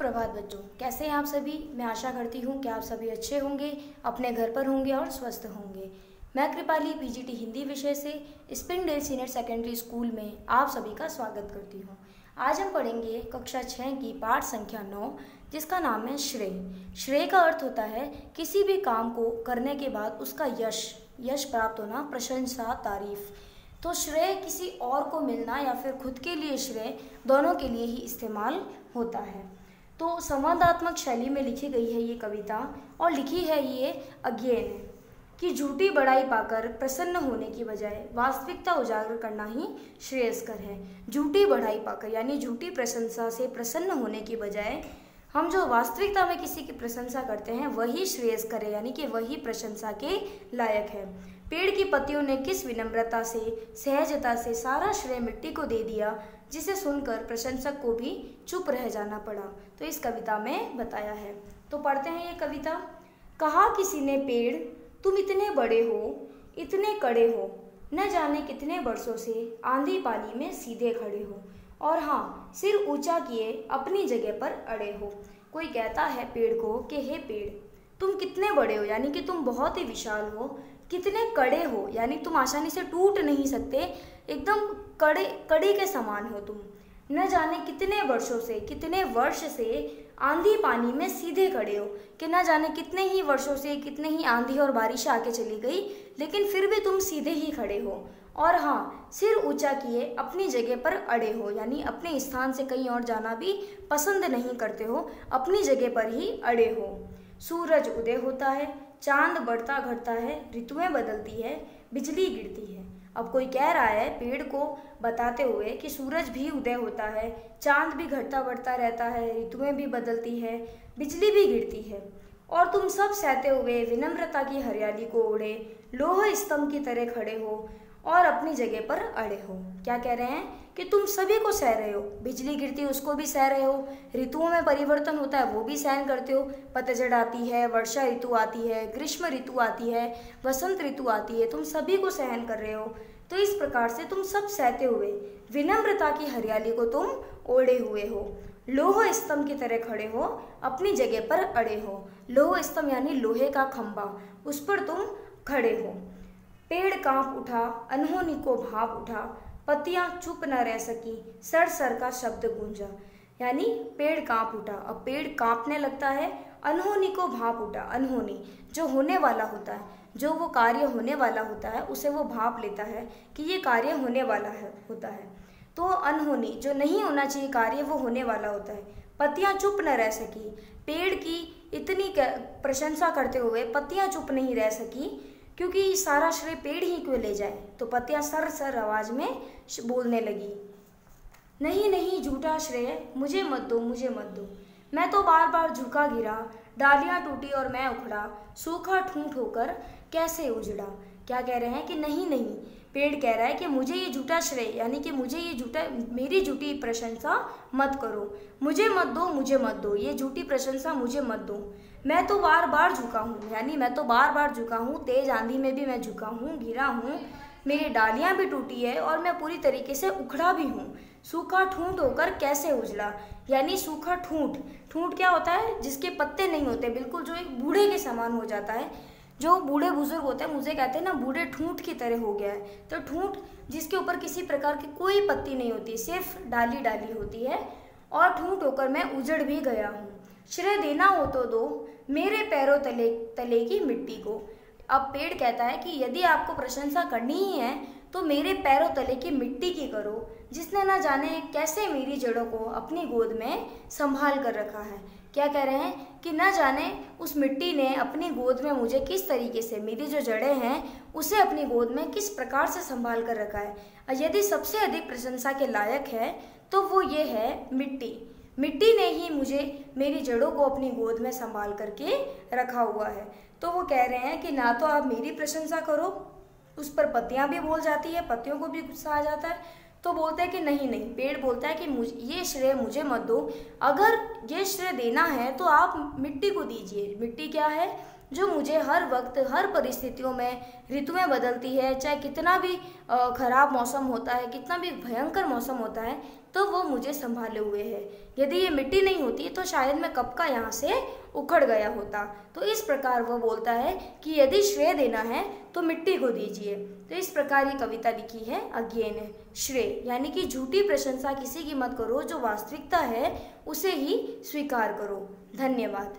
सुप्रभात बच्चों, कैसे हैं आप सभी। मैं आशा करती हूँ कि आप सभी अच्छे होंगे, अपने घर पर होंगे और स्वस्थ होंगे। मैं कृपाली पीजीटी हिंदी विषय से स्प्रिंगडेल सीनियर सेकेंडरी स्कूल में आप सभी का स्वागत करती हूँ। आज हम पढ़ेंगे कक्षा 6 की पाठ संख्या 9, जिसका नाम है श्रेय। श्रेय का अर्थ होता है किसी भी काम को करने के बाद उसका यश प्राप्त होना, प्रशंसा, तारीफ। तो श्रेय किसी और को मिलना या फिर खुद के लिए श्रेय, दोनों के लिए ही इस्तेमाल होता है। तो संवादात्मक शैली में लिखी गई है ये कविता और लिखी है ये अज्ञेय ने कि झूठी बड़ाई पाकर प्रसन्न होने की बजाय वास्तविकता उजागर करना ही श्रेयस्कर है। झूठी बड़ाई पाकर यानी झूठी प्रशंसा से प्रसन्न होने की बजाय हम जो वास्तविकता में किसी की प्रशंसा करते हैं वही श्रेयस्कर है, यानी कि वही प्रशंसा के लायक है। पेड़ की पत्तियों ने किस विनम्रता से, सहजता से सारा श्रेय मिट्टी को दे दिया, जिसे सुनकर प्रशंसक को भी चुप रह जाना पड़ा। तो इस कविता में बताया है। तो पढ़ते हैं ये कविता। कहा किसी ने पेड़, तुम इतने बड़े हो, इतने कड़े हो, न जाने कितने वर्षों से आंधी पानी में सीधे खड़े हो, और हाँ, सिर ऊंचा किए अपनी जगह पर अड़े हो। कोई कहता है पेड़ को कि हे पेड़, तुम कितने बड़े हो, यानी कि तुम बहुत ही विशाल हो, कितने कड़े हो, यानी तुम आसानी से टूट नहीं सकते, एकदम कड़ी के समान हो तुम। न जाने कितने वर्षों से, कितने वर्ष से आंधी पानी में सीधे खड़े हो, कि न जाने कितने ही वर्षों से कितने ही आंधी और बारिश आके चली गई, लेकिन फिर भी तुम सीधे ही खड़े हो। और हाँ, सिर ऊंचा किए अपनी जगह पर अड़े हो, यानी अपने स्थान से कहीं और जाना भी पसंद नहीं करते हो, अपनी जगह पर ही अड़े हो। सूरज उदय होता है, चांद बढ़ता घटता है, ऋतुएं बदलती है, बिजली गिरती है। अब कोई कह रहा है पेड़ को बताते हुए कि सूरज भी उदय होता है, चांद भी घटता बढ़ता रहता है, ऋतुएं भी बदलती है, बिजली भी गिरती है, और तुम सब सहते हुए विनम्रता की हरियाली को ओढ़े लोह स्तंभ की तरह खड़े हो और अपनी जगह पर अड़े हो। क्या कह रहे हैं कि तुम सभी को सह रहे हो, बिजली गिरती है उसको भी सह रहे हो, ऋतुओं में परिवर्तन होता है वो भी सहन करते हो, पतझड़ आती है, वर्षा ऋतु आती है, ग्रीष्म ऋतु आती है, वसंत ऋतु आती है, तुम सभी को सहन कर रहे हो। तो इस प्रकार से तुम सब सहते हुए विनम्रता की हरियाली को तुम ओढ़े हुए हो, लोह स्तंभ की तरह खड़े हो, अपनी जगह पर अड़े हो। लोह स्तंभ यानी लोहे का खंभा, उस पर तुम खड़े हो। पेड़ कांप उठा, अनहोनी को भाप उठा, पत्तियां चुप न रह सकी, सर सर का शब्द गूंजा। यानी पेड़ कांप उठा, अब पेड़ कांपने लगता है, अनहोनी को भाप उठा। अनहोनी जो होने वाला होता है, जो वो कार्य होने वाला होता है, उसे वो भाप लेता है कि ये कार्य होने वाला है होता है। तो अनहोनी जो नहीं होना चाहिए कार्य, वो होने वाला होता है। पत्तियां चुप न रह सकी, पेड़ की इतनी प्रशंसा करते हुए पत्तियां चुप नहीं रह सकी, क्योंकि सारा श्रेय पेड़ ही क्यों ले जाए। तो पत्तियां सर सर आवाज में बोलने लगी, नहीं नहीं झूठा श्रेय मुझे मत दो, मुझे मत दो, मैं तो बार बार झुका गिरा, डालियां टूटी और मैं उखड़ा, सूखा ठूंठ होकर कैसे उजड़ा। क्या कह रहे हैं कि नहीं नहीं, पेड़ कह रहा है कि मुझे ये झूठा श्रेय, यानी कि मुझे ये झूठा, मेरी झूठी प्रशंसा मत करो, मुझे मत दो, मुझे मत दो, ये झूठी प्रशंसा मुझे मत दो। मैं तो बार बार झुका हूँ, यानी मैं तो बार बार झुका हूँ, तेज आंधी में भी मैं झुका हूँ, गिरा हूँ, मेरी डालियाँ भी टूटी है और मैं पूरी तरीके से उखड़ा भी हूँ। सूखा ठूंठ होकर कैसे उजड़ा, यानी सूखा ठूंठ, ठूंठ क्या होता है, जिसके पत्ते नहीं होते, बिल्कुल जो एक बूढ़े के समान हो जाता है। जो बूढ़े बुजुर्ग होते हैं मुझे कहते हैं ना, बूढ़े ठूंठ की तरह हो गया है। तो ठूंठ जिसके ऊपर किसी प्रकार की कोई पत्ती नहीं होती, सिर्फ डाली डाली होती है, और ठूंठ होकर मैं उजड़ भी गया हूँ। श्रेय देना हो तो दो मेरे पैरों तले की मिट्टी को। अब पेड़ कहता है कि यदि आपको प्रशंसा करनी ही है तो मेरे पैरों तले की मिट्टी की करो, जिसने ना जाने कैसे मेरी जड़ों को अपनी गोद में संभाल कर रखा है। क्या कह रहे हैं कि न जाने उस मिट्टी ने अपनी गोद में मुझे किस तरीके से, मेरी जो जड़ें हैं उसे अपनी गोद में किस प्रकार से संभाल कर रखा है। यदि सबसे अधिक प्रशंसा के लायक है तो वो ये है मिट्टी। मिट्टी ने ही मुझे, मेरी जड़ों को अपनी गोद में संभाल करके रखा हुआ है। तो वो कह रहे हैं कि ना तो आप मेरी प्रशंसा करो, उस पर पत्तियां भी बोल जाती है, पत्तियों को भी गुस्सा आ जाता है, तो बोलते हैं कि नहीं नहीं, पेड़ बोलता है कि ये श्रेय मुझे मत दो, अगर ये श्रेय देना है तो आप मिट्टी को दीजिए। मिट्टी क्या है, जो मुझे हर वक्त हर परिस्थितियों में, ऋतुएं बदलती है, चाहे कितना भी खराब मौसम होता है, कितना भी भयंकर मौसम होता है, तो वो मुझे संभाले हुए है। यदि ये मिट्टी नहीं होती तो शायद मैं कब का यहाँ से उखड़ गया होता। तो इस प्रकार वो बोलता है कि यदि श्रेय देना है तो मिट्टी को दीजिए। तो इस प्रकार ये कविता लिखी है अज्ञेय ने। श्रेय यानी कि झूठी प्रशंसा किसी की मत करो, जो वास्तविकता है उसे ही स्वीकार करो। धन्यवाद।